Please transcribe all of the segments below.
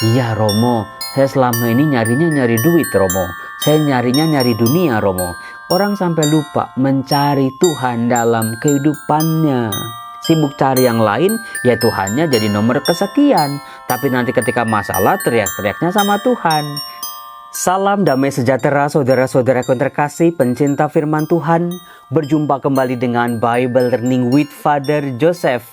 Iya Romo, saya selama ini nyarinya nyari duit Romo. Saya nyarinya nyari dunia Romo. Orang sampai lupa mencari Tuhan dalam kehidupannya. Sibuk cari yang lain, ya Tuhannya jadi nomor kesekian. Tapi nanti ketika masalah teriak-teriaknya sama Tuhan. Salam damai sejahtera saudara-saudaraku yang terkasih, pencinta firman Tuhan. Berjumpa kembali dengan Bible Learning with Father Joseph.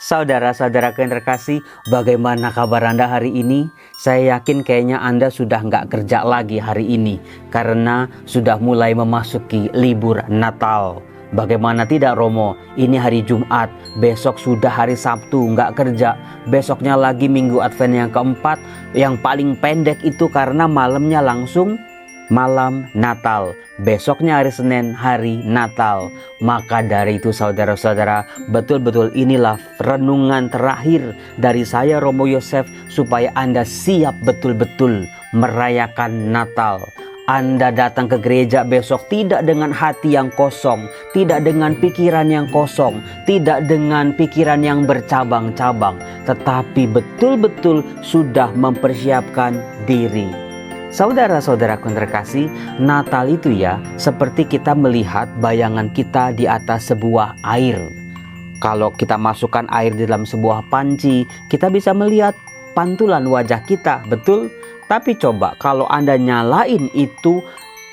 Saudara-saudaraku yang terkasih, bagaimana kabar Anda hari ini? Saya yakin kayaknya Anda sudah nggak kerja lagi hari ini, karena sudah mulai memasuki libur Natal. Bagaimana tidak Romo? Ini hari Jumat, besok sudah hari Sabtu, nggak kerja. Besoknya lagi Minggu Advent yang keempat, yang paling pendek itu karena malamnya langsung malam Natal. Besoknya hari Senin, hari Natal. Maka dari itu saudara-saudara, betul-betul inilah renungan terakhir dari saya Romo Yosef, supaya Anda siap betul-betul merayakan Natal. Anda datang ke gereja besok tidak dengan hati yang kosong, tidak dengan pikiran yang kosong, tidak dengan pikiran yang bercabang-cabang, tetapi betul-betul sudah mempersiapkan diri. Saudara-saudaraku yang terkasih, Natal itu ya seperti kita melihat bayangan kita di atas sebuah air. Kalau kita masukkan air di dalam sebuah panci, kita bisa melihat pantulan wajah kita, betul? Tapi coba kalau Anda nyalain itu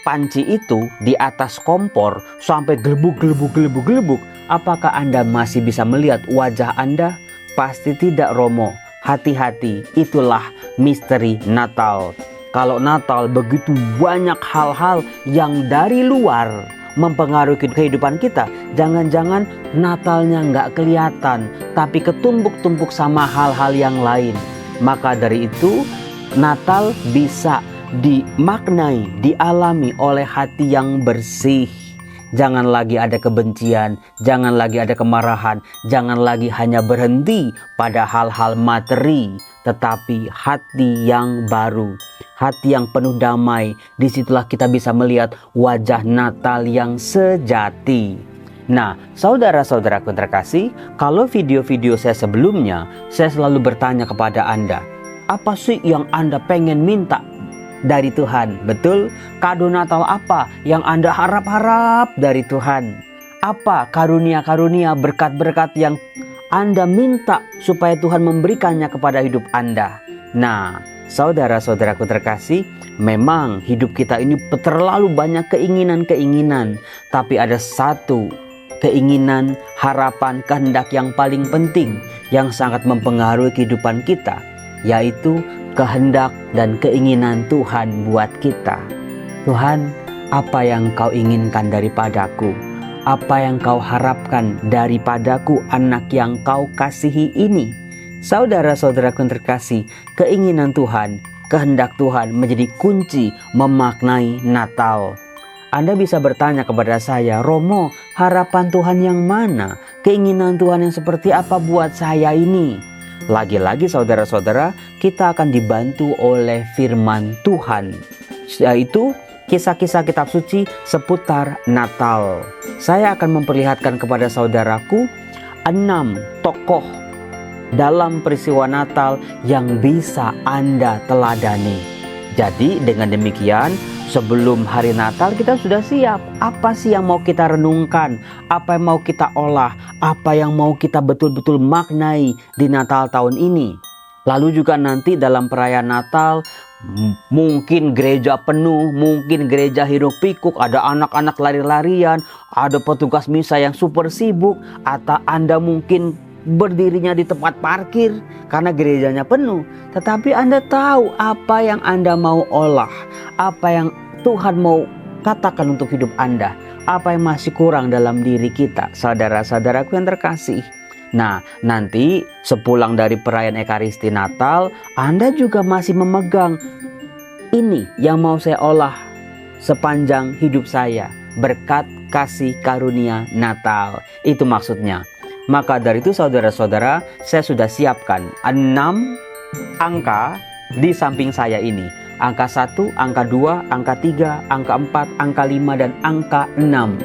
panci itu di atas kompor sampai gelebuk, apakah Anda masih bisa melihat wajah Anda? Pasti tidak Romo. Hati-hati, itulah misteri Natal. Kalau Natal begitu banyak hal-hal yang dari luar mempengaruhi kehidupan kita. Jangan-jangan Natalnya nggak kelihatan, tapi ketumpuk-tumpuk sama hal-hal yang lain. Maka dari itu Natal bisa dimaknai, dialami oleh hati yang bersih. Jangan lagi ada kebencian, jangan lagi ada kemarahan, jangan lagi hanya berhenti pada hal-hal materi, tetapi hati yang baru, hati yang penuh damai. Disitulah kita bisa melihat wajah Natal yang sejati. Nah, saudara-saudaraku terkasih, kalau video-video saya sebelumnya, saya selalu bertanya kepada Anda, apa sih yang Anda pengen minta dari Tuhan? Betul? Kado Natal apa yang Anda harap-harap dari Tuhan? Apa karunia-karunia, berkat-berkat yang Anda minta supaya Tuhan memberikannya kepada hidup Anda? Nah, saudara-saudaraku terkasih, memang hidup kita ini terlalu banyak keinginan-keinginan, tapi ada satu keinginan, harapan, kehendak yang paling penting yang sangat mempengaruhi kehidupan kita, yaitu kehendak dan keinginan Tuhan buat kita. Tuhan, apa yang Kau inginkan daripadaku? Apa yang Kau harapkan daripadaku, anak yang Kau kasihi ini? Saudara-saudaraku yang terkasih, keinginan Tuhan, kehendak Tuhan menjadi kunci memaknai Natal. Anda bisa bertanya kepada saya, Romo, harapan Tuhan yang mana? Keinginan Tuhan yang seperti apa buat saya ini? Lagi-lagi saudara-saudara, kita akan dibantu oleh firman Tuhan, yaitu kisah-kisah kitab suci seputar Natal. Saya akan memperlihatkan kepada saudaraku 6 tokoh dalam peristiwa Natal yang bisa Anda teladani. Jadi dengan demikian, sebelum hari Natal kita sudah siap. Apa sih yang mau kita renungkan? Apa yang mau kita olah? Apa yang mau kita betul-betul maknai di Natal tahun ini? Lalu juga nanti dalam perayaan Natal, mungkin gereja penuh, mungkin gereja hiruk pikuk, ada anak-anak lari-larian, ada petugas misa yang super sibuk, atau Anda mungkin berdirinya di tempat parkir karena gerejanya penuh. Tetapi Anda tahu apa yang Anda mau olah, apa yang Tuhan mau katakan untuk hidup Anda, apa yang masih kurang dalam diri kita, saudara-saudaraku yang terkasih. Nah, nanti sepulang dari perayaan Ekaristi Natal, Anda juga masih memegang ini yang mau saya olah sepanjang hidup saya, berkat kasih karunia Natal. Itu maksudnya. Maka dari itu saudara-saudara, saya sudah siapkan 6 angka di samping saya ini. Angka 1, angka 2, angka 3, angka 4, angka 5, dan angka 6.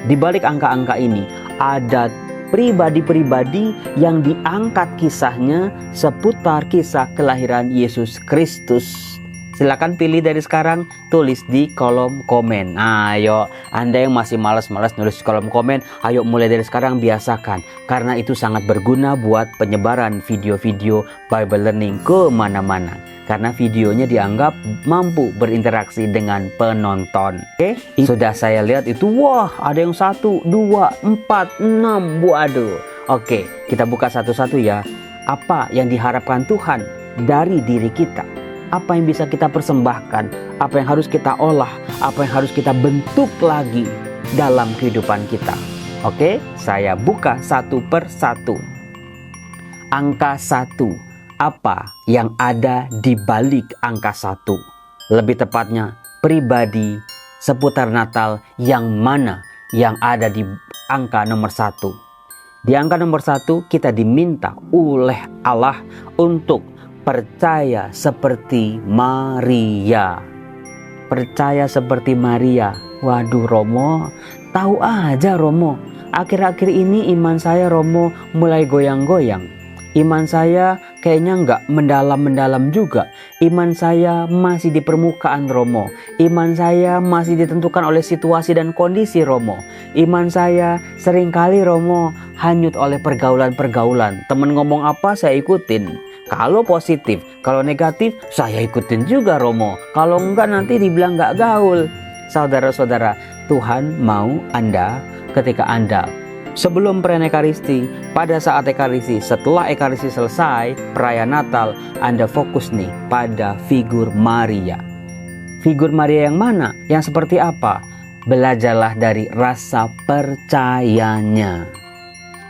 Di balik angka-angka ini ada pribadi-pribadi yang diangkat kisahnya seputar kisah kelahiran Yesus Kristus. Silakan pilih dari sekarang, tulis di kolom komen. Ayo, Anda yang masih malas-malas nulis di kolom komen, ayo mulai dari sekarang biasakan. Karena itu sangat berguna buat penyebaran video-video Bible Learning kemana-mana. Karena videonya dianggap mampu berinteraksi dengan penonton. Oke, sudah saya lihat itu, wah ada yang 1, 2, 4, 6, waduh. Oke, kita buka satu-satu ya. Apa yang diharapkan Tuhan dari diri kita? Apa yang bisa kita persembahkan, apa yang harus kita olah, apa yang harus kita bentuk lagi dalam kehidupan kita. Oke, saya buka satu per satu. Angka 1, apa yang ada di balik angka 1? Lebih tepatnya, pribadi seputar Natal yang mana yang ada di angka nomor 1. Di angka nomor 1 kita diminta oleh Allah untuk percaya seperti Maria. Percaya seperti Maria. Waduh Romo, tahu aja Romo. Akhir-akhir ini iman saya Romo mulai goyang-goyang. Iman saya kayaknya nggak mendalam-mendalam juga. Iman saya masih di permukaan Romo. Iman saya masih ditentukan oleh situasi dan kondisi Romo. Iman saya seringkali Romo hanyut oleh pergaulan-pergaulan. Temen ngomong apa saya ikutin. Kalau positif, kalau negatif saya ikutin juga Romo. Kalau enggak nanti dibilang nggak gaul. Saudara-saudara, Tuhan mau Anda ketika Anda sebelum perayaan Ekaristi, pada saat Ekaristi, setelah Ekaristi selesai, perayaan Natal, Anda fokus nih pada figur Maria. Figur Maria yang mana? Yang seperti apa? Belajarlah dari rasa percayanya.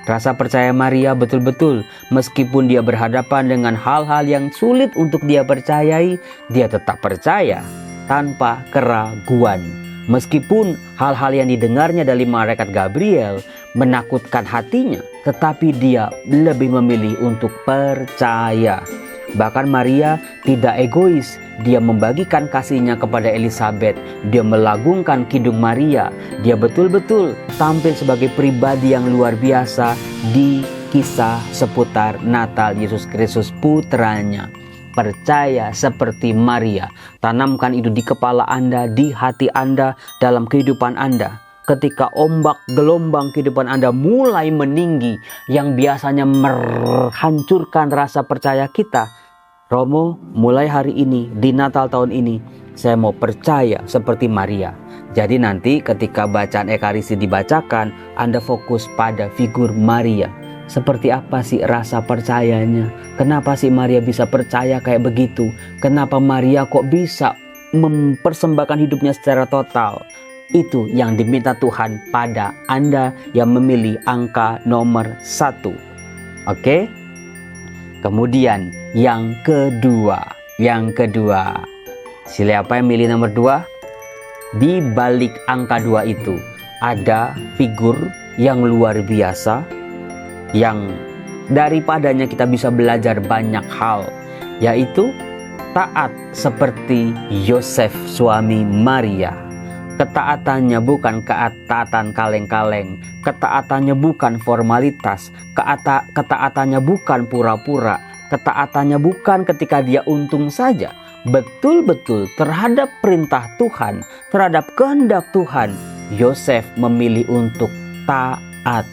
Rasa percaya Maria betul-betul, meskipun dia berhadapan dengan hal-hal yang sulit untuk dia percayai, dia tetap percaya tanpa keraguan. Meskipun hal-hal yang didengarnya dari malaikat Gabriel menakutkan hatinya, tetapi dia lebih memilih untuk percaya. Bahkan Maria tidak egois, dia membagikan kasihnya kepada Elizabeth, dia melagungkan kidung Maria, dia betul-betul tampil sebagai pribadi yang luar biasa di kisah seputar Natal Yesus Kristus putranya. Percaya seperti Maria, tanamkan itu di kepala Anda, di hati Anda, dalam kehidupan Anda. Ketika ombak gelombang kehidupan Anda mulai meninggi, yang biasanya menghancurkan rasa percaya kita, Romo, mulai hari ini, di Natal tahun ini, saya mau percaya seperti Maria. Jadi nanti ketika bacaan Ekaristi dibacakan, Anda fokus pada figur Maria. Seperti apa sih rasa percayanya? Kenapa sih Maria bisa percaya kayak begitu? Kenapa Maria kok bisa mempersembahkan hidupnya secara total? Itu yang diminta Tuhan pada Anda yang memilih angka nomor 1. Oke? Kemudian yang kedua. Siapa yang milih nomor 2? Di balik angka 2 itu ada figur yang luar biasa, yang daripadanya kita bisa belajar banyak hal, yaitu taat seperti Yosef suami Maria. Ketaatannya bukan ketaatan kaleng-kaleng, ketaatannya bukan formalitas, ketaatannya bukan pura-pura, ketaatannya bukan ketika dia untung saja. Betul-betul terhadap perintah Tuhan, terhadap kehendak Tuhan, Yosef memilih untuk taat.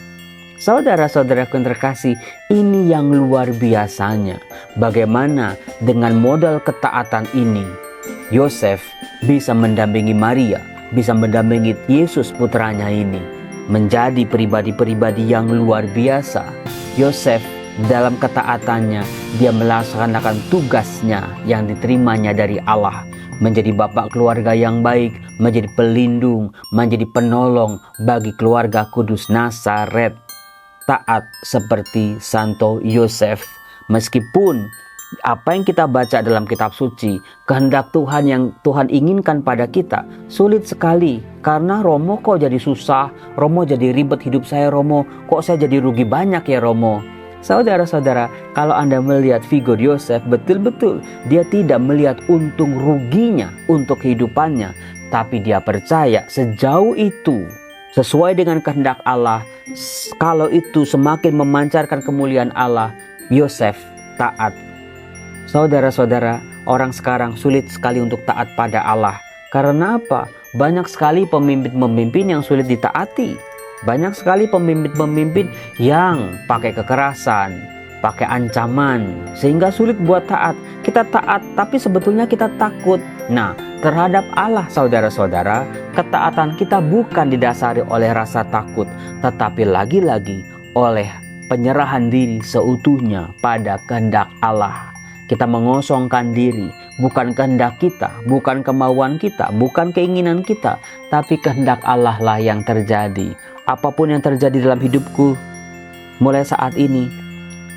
Saudara-saudaraku yang terkasih, ini yang luar biasanya. Bagaimana dengan modal ketaatan ini, Yosef bisa mendampingi Maria, bisa mendampingi Yesus putranya ini menjadi pribadi-pribadi yang luar biasa. Yosef dalam ketaatannya, dia melaksanakan tugasnya yang diterimanya dari Allah, menjadi bapak keluarga yang baik, menjadi pelindung, menjadi penolong bagi keluarga kudus Nazaret. Taat seperti Santo Yosef. Meskipun apa yang kita baca dalam kitab suci, kehendak Tuhan yang Tuhan inginkan pada kita sulit sekali. Karena Romo kok jadi susah, Romo jadi ribet hidup saya Romo, kok saya jadi rugi banyak ya Romo. Saudara-saudara, kalau Anda melihat figur Yosef, betul-betul dia tidak melihat untung ruginya untuk kehidupannya, tapi dia percaya sejauh itu sesuai dengan kehendak Allah. Kalau itu semakin memancarkan kemuliaan Allah, Yosef taat. Saudara-saudara, orang sekarang sulit sekali untuk taat pada Allah. Karena apa? Banyak sekali pemimpin-pemimpin yang sulit ditaati. Banyak sekali pemimpin-pemimpin yang pakai kekerasan, pakai ancaman, sehingga sulit buat taat. Kita taat, tapi sebetulnya kita takut. Nah, terhadap Allah, saudara-saudara, ketaatan kita bukan didasari oleh rasa takut, tetapi lagi-lagi oleh penyerahan diri seutuhnya pada kehendak Allah. Kita mengosongkan diri, bukan kehendak kita, bukan kemauan kita, bukan keinginan kita, tapi kehendak Allah lah yang terjadi. Apapun yang terjadi dalam hidupku mulai saat ini,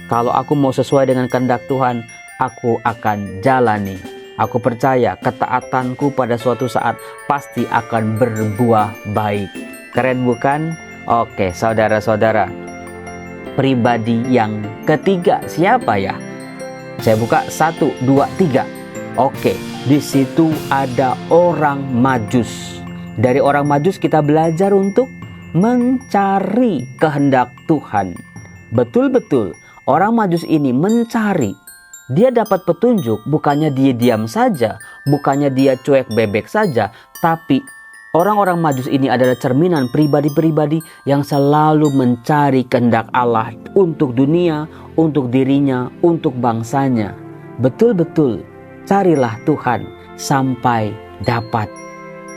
kalau aku mau sesuai dengan kehendak Tuhan, aku akan jalani. Aku percaya ketaatanku pada suatu saat pasti akan berbuah baik. Keren bukan? Oke, saudara-saudara, pribadi yang ketiga siapa ya? Saya buka 1, 2, 3. Oke, di situ ada orang Majus. Dari orang Majus kita belajar untuk mencari kehendak Tuhan. Betul-betul orang Majus ini mencari. Dia dapat petunjuk, bukannya dia diam saja, bukannya dia cuek bebek saja, tapi orang-orang Majus ini adalah cerminan pribadi-pribadi yang selalu mencari kehendak Allah untuk dunia, untuk dirinya, untuk bangsanya. Betul-betul carilah Tuhan sampai dapat.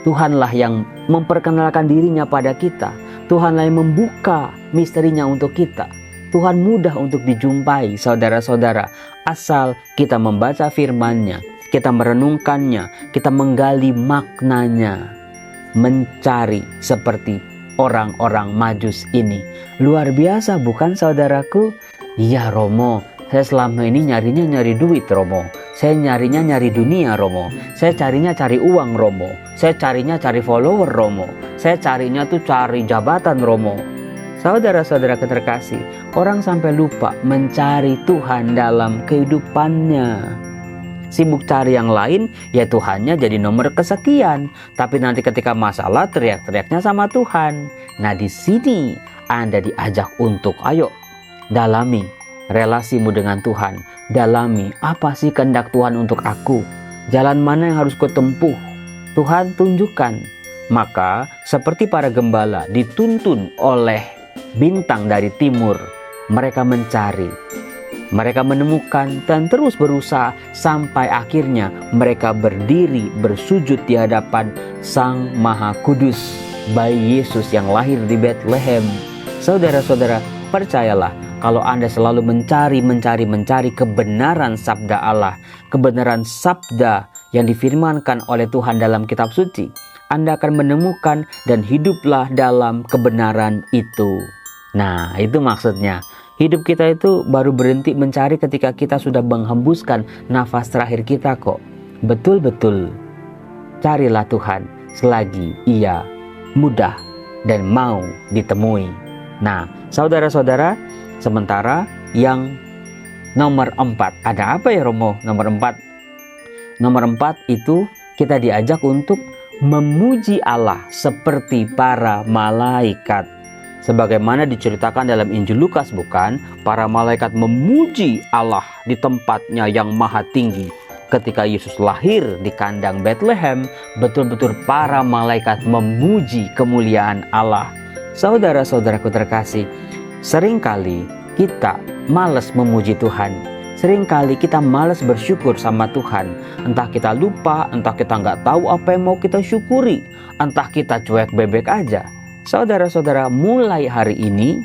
Tuhanlah yang memperkenalkan dirinya pada kita. Tuhanlah yang membuka misterinya untuk kita. Tuhan mudah untuk dijumpai, saudara-saudara, asal kita membaca firman-Nya, kita merenungkannya, kita menggali maknanya, mencari seperti orang-orang Majus ini. Luar biasa bukan, saudaraku? Ya Romo, saya selama ini nyari duit, Romo. Saya nyari dunia, Romo. Saya carinya cari uang, Romo. Saya carinya cari follower, Romo. Saya carinya tuh cari jabatan, Romo. Saudara-saudara terkasih, orang sampai lupa mencari Tuhan dalam kehidupannya. Sibuk cari yang lain, ya Tuhannya jadi nomor kesekian. Tapi nanti ketika masalah teriak-teriaknya sama Tuhan. Nah, di sini Anda diajak untuk ayo dalami relasimu dengan Tuhan. Dalami apa sih kehendak Tuhan untuk aku. Jalan mana yang harus kutempuh. Tuhan tunjukkan. Maka seperti para gembala dituntun oleh bintang dari timur. Mereka mencari. Mereka menemukan dan terus berusaha sampai akhirnya mereka berdiri bersujud di hadapan Sang Maha Kudus, bayi Yesus yang lahir di Bethlehem. Saudara-saudara, percayalah kalau Anda selalu mencari kebenaran sabda Allah, kebenaran sabda yang difirmankan oleh Tuhan dalam kitab suci, Anda akan menemukan dan hiduplah dalam kebenaran itu. Nah, itu maksudnya. Hidup kita itu baru berhenti mencari ketika kita sudah menghembuskan nafas terakhir kita kok. Betul-betul. Carilah Tuhan selagi Ia mudah dan mau ditemui. Nah, saudara-saudara, sementara yang nomor 4. Ada apa ya Romo? Nomor 4. Nomor 4 itu kita diajak untuk memuji Allah seperti para malaikat. Sebagaimana diceritakan dalam Injil Lukas bukan? Para malaikat memuji Allah di tempatnya yang maha tinggi. Ketika Yesus lahir di kandang Bethlehem, betul-betul para malaikat memuji kemuliaan Allah. Saudara-saudaraku terkasih, seringkali kita malas memuji Tuhan. Seringkali kita malas bersyukur sama Tuhan. Entah kita lupa, entah kita nggak tahu apa yang mau kita syukuri, entah kita cuek bebek aja. Saudara-saudara, mulai hari ini,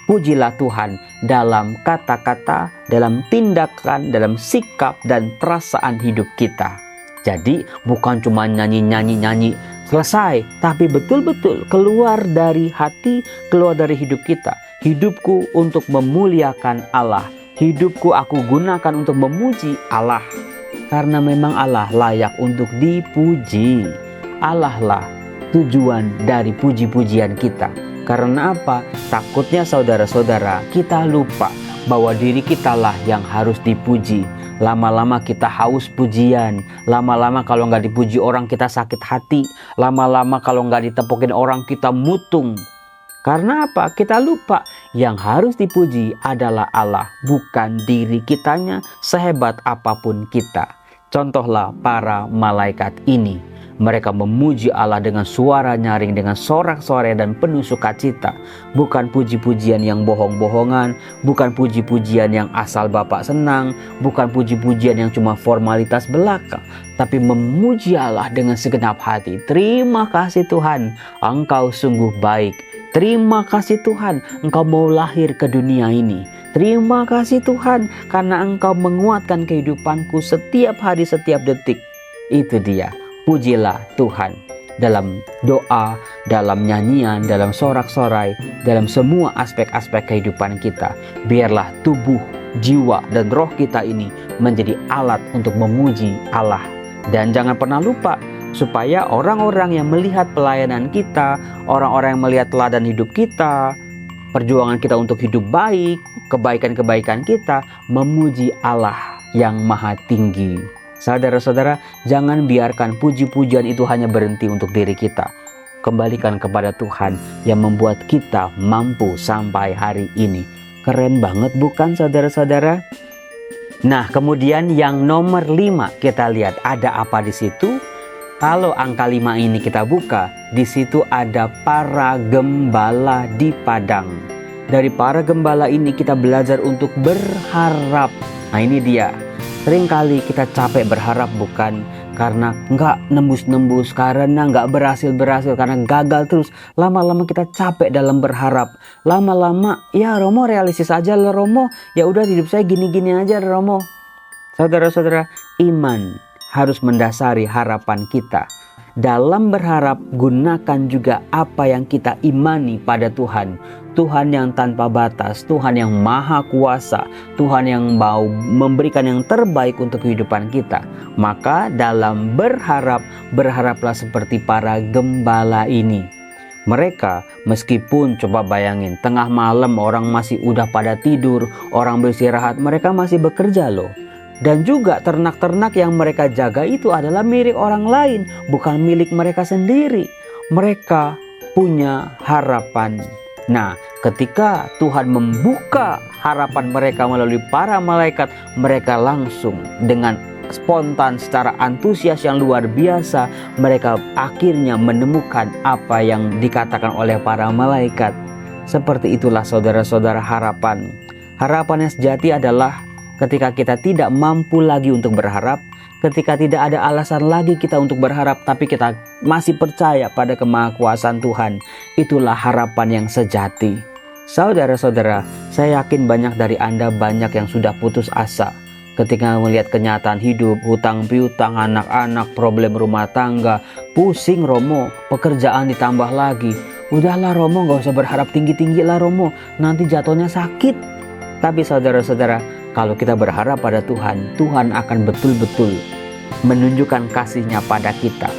pujilah Tuhan dalam kata-kata, dalam tindakan, dalam sikap, dan perasaan hidup kita. Jadi, bukan cuma nyanyi-nyanyi, selesai. Tapi betul-betul keluar dari hati, keluar dari hidup kita. Hidupku untuk memuliakan Allah. Hidupku aku gunakan untuk memuji Allah. Karena memang Allah layak untuk dipuji. Allah lah tujuan dari puji-pujian kita. Karena apa? Takutnya saudara-saudara kita lupa bahwa diri kitalah yang harus dipuji. Lama-lama kita haus pujian. Lama-lama kalau nggak dipuji orang kita sakit hati. Lama-lama kalau nggak ditepukin orang kita mutung. Karena apa? Kita lupa yang harus dipuji adalah Allah, bukan diri kitanya sehebat apapun kita. Contohlah para malaikat ini. Mereka memuji Allah dengan suara nyaring, dengan sorak-sorai dan penuh sukacita. Bukan puji-pujian yang bohong-bohongan, bukan puji-pujian yang asal Bapak senang, bukan puji-pujian yang cuma formalitas belaka, tapi memuji Allah dengan segenap hati. Terima kasih Tuhan, Engkau sungguh baik. Terima kasih Tuhan, Engkau mau lahir ke dunia ini. Terima kasih Tuhan, karena Engkau menguatkan kehidupanku setiap hari, setiap detik. Itu dia. Pujilah Tuhan dalam doa, dalam nyanyian, dalam sorak-sorai, dalam semua aspek-aspek kehidupan kita. Biarlah tubuh, jiwa, dan roh kita ini menjadi alat untuk memuji Allah. Dan jangan pernah lupa, supaya orang-orang yang melihat pelayanan kita, orang-orang yang melihat teladan hidup kita, perjuangan kita untuk hidup baik, kebaikan-kebaikan kita, memuji Allah yang maha tinggi. Saudara-saudara, jangan biarkan puji-pujian itu hanya berhenti untuk diri kita. Kembalikan kepada Tuhan yang membuat kita mampu sampai hari ini. Keren banget bukan saudara-saudara? Nah, kemudian yang nomor 5 kita lihat ada apa di situ? Kalau angka 5 ini kita buka, di situ ada para gembala di padang. Dari para gembala ini kita belajar untuk berharap. Nah, ini dia. Seringkali kita capek berharap bukan karena nggak nembus-nembus, karena nggak berhasil-berhasil, karena gagal terus. Lama-lama kita capek dalam berharap. Lama-lama, ya Romo realistis aja lah Romo. Ya udah hidup saya gini-gini aja Romo. Saudara-saudara, iman harus mendasari harapan kita. Dalam berharap, gunakan juga apa yang kita imani pada Tuhan. Tuhan yang tanpa batas, Tuhan yang maha kuasa, Tuhan yang mau memberikan yang terbaik untuk kehidupan kita. Maka dalam berharap, berharaplah seperti para gembala ini. Mereka meskipun coba bayangin, tengah malam orang masih udah pada tidur, orang beristirahat, mereka masih bekerja loh. Dan juga ternak-ternak yang mereka jaga itu adalah milik orang lain, bukan milik mereka sendiri. Mereka punya harapan. Nah, ketika Tuhan membuka harapan mereka melalui para malaikat, mereka langsung dengan spontan, secara antusias yang luar biasa, mereka akhirnya menemukan apa yang dikatakan oleh para malaikat. Seperti itulah saudara-saudara harapan. Harapan yang sejati adalah ketika kita tidak mampu lagi untuk berharap, ketika tidak ada alasan lagi kita untuk berharap, tapi kita masih percaya pada kemahakuasaan Tuhan. Itulah harapan yang sejati. Saudara-saudara, saya yakin banyak dari Anda banyak yang sudah putus asa ketika melihat kenyataan hidup, hutang piutang, anak-anak, problem rumah tangga. Pusing Romo, pekerjaan ditambah lagi. Udahlah Romo, gak usah berharap tinggi-tinggi lah Romo, nanti jatuhnya sakit. Tapi saudara-saudara, kalau kita berharap pada Tuhan, Tuhan akan betul-betul menunjukkan kasih-Nya pada kita.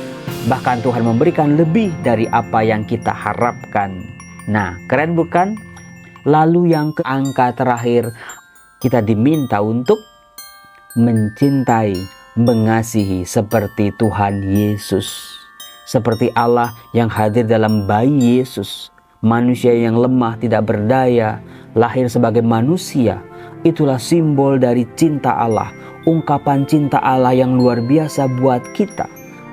Bahkan Tuhan memberikan lebih dari apa yang kita harapkan. Nah, keren bukan? Lalu yang ke angka terakhir, kita diminta untuk mencintai, mengasihi seperti Tuhan Yesus. Seperti Allah yang hadir dalam bayi Yesus. Manusia yang lemah, tidak berdaya, lahir sebagai manusia. Itulah simbol dari cinta Allah, ungkapan cinta Allah yang luar biasa buat kita.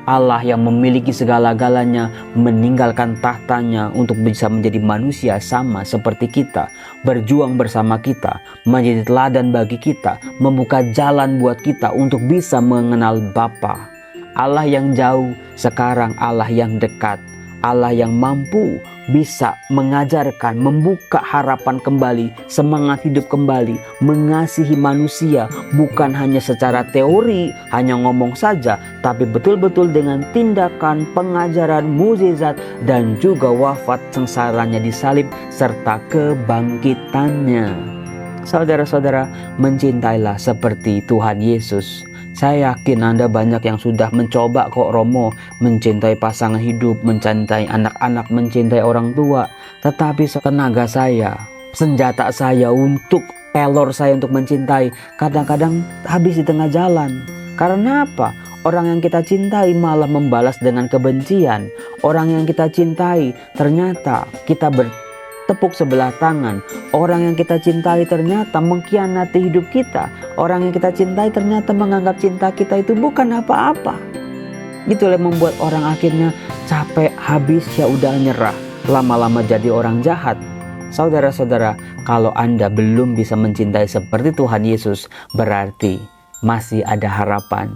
Allah yang memiliki segala-galanya meninggalkan tahtanya untuk bisa menjadi manusia sama seperti kita, berjuang bersama kita, menjadi teladan bagi kita, membuka jalan buat kita untuk bisa mengenal Bapa. Allah yang jauh, sekarang Allah yang dekat. Allah yang mampu bisa mengajarkan, membuka harapan kembali, semangat hidup kembali, mengasihi manusia, bukan hanya secara teori, hanya ngomong saja, tapi betul-betul dengan tindakan, pengajaran, mukjizat, dan juga wafat sengsaranya di salib, serta kebangkitannya. Saudara-saudara, mencintailah seperti Tuhan Yesus. Saya yakin Anda banyak yang sudah mencoba kok Romo, mencintai pasangan hidup, mencintai anak-anak, mencintai orang tua. Tetapi tenaga saya, senjata saya untuk pelor saya untuk mencintai, kadang-kadang habis di tengah jalan. Karena apa? Orang yang kita cintai malah membalas dengan kebencian. Orang yang kita cintai ternyata kita bertepuk sebelah tangan. Orang yang kita cintai ternyata mengkhianati hidup kita. Orang yang kita cintai ternyata menganggap cinta kita itu bukan apa-apa. Itulah yang membuat orang akhirnya capek, habis, ya udah nyerah. Lama-lama jadi orang jahat. Saudara-saudara, kalau Anda belum bisa mencintai seperti Tuhan Yesus, berarti masih ada harapan.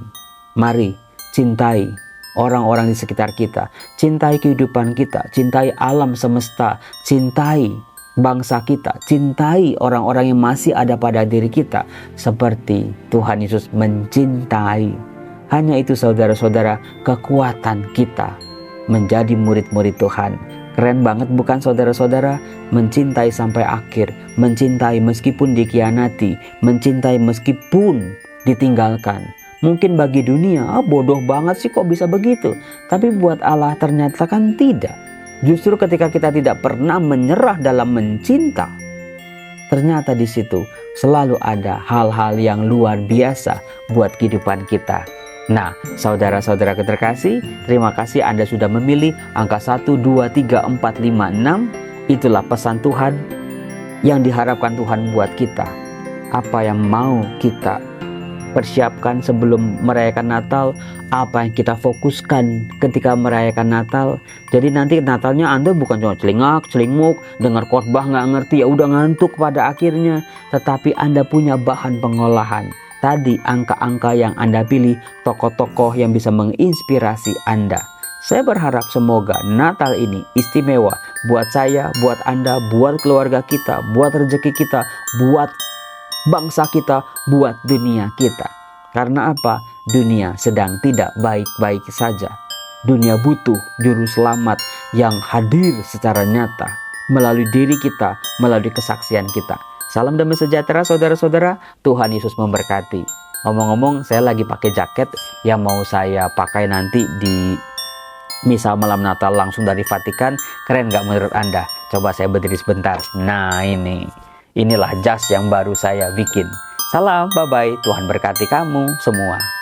Mari cintai orang-orang di sekitar kita, cintai kehidupan kita, cintai alam semesta, cintai bangsa kita, cintai orang-orang yang masih ada pada diri kita seperti Tuhan Yesus mencintai. Hanya itu saudara-saudara, kekuatan kita menjadi murid-murid Tuhan. Keren banget bukan saudara-saudara? Mencintai sampai akhir, mencintai meskipun dikhianati, mencintai meskipun ditinggalkan. Mungkin bagi dunia, bodoh banget sih kok bisa begitu. Tapi buat Allah ternyata kan tidak. Justru ketika kita tidak pernah menyerah dalam mencinta, ternyata di situ selalu ada hal-hal yang luar biasa buat kehidupan kita. Nah, saudara-saudara terkasih, terima kasih Anda sudah memilih angka 1, 2, 3, 4, 5, 6. Itulah pesan Tuhan yang diharapkan Tuhan buat kita. Apa yang mau kita persiapkan sebelum merayakan Natal, apa yang kita fokuskan ketika merayakan Natal. Jadi nanti Natalnya Anda bukan cuma celingak, celingmuk, dengar khotbah nggak ngerti, ya udah ngantuk pada akhirnya. Tetapi Anda punya bahan pengolahan. Tadi angka-angka yang Anda pilih, tokoh-tokoh yang bisa menginspirasi Anda. Saya berharap semoga Natal ini istimewa buat saya, buat Anda, buat keluarga kita, buat rezeki kita, buat bangsa kita, buat dunia kita. Karena apa? Dunia sedang tidak baik-baik saja. Dunia butuh juru selamat yang hadir secara nyata melalui diri kita, melalui kesaksian kita. Salam damai sejahtera saudara-saudara, Tuhan Yesus memberkati. Ngomong-ngomong, saya lagi pakai jaket yang mau saya pakai nanti di misa malam Natal langsung dari Vatikan. Keren nggak menurut Anda? Coba saya berdiri sebentar. Nah inilah jas yang baru saya bikin. Salam, bye-bye, Tuhan berkati kamu semua.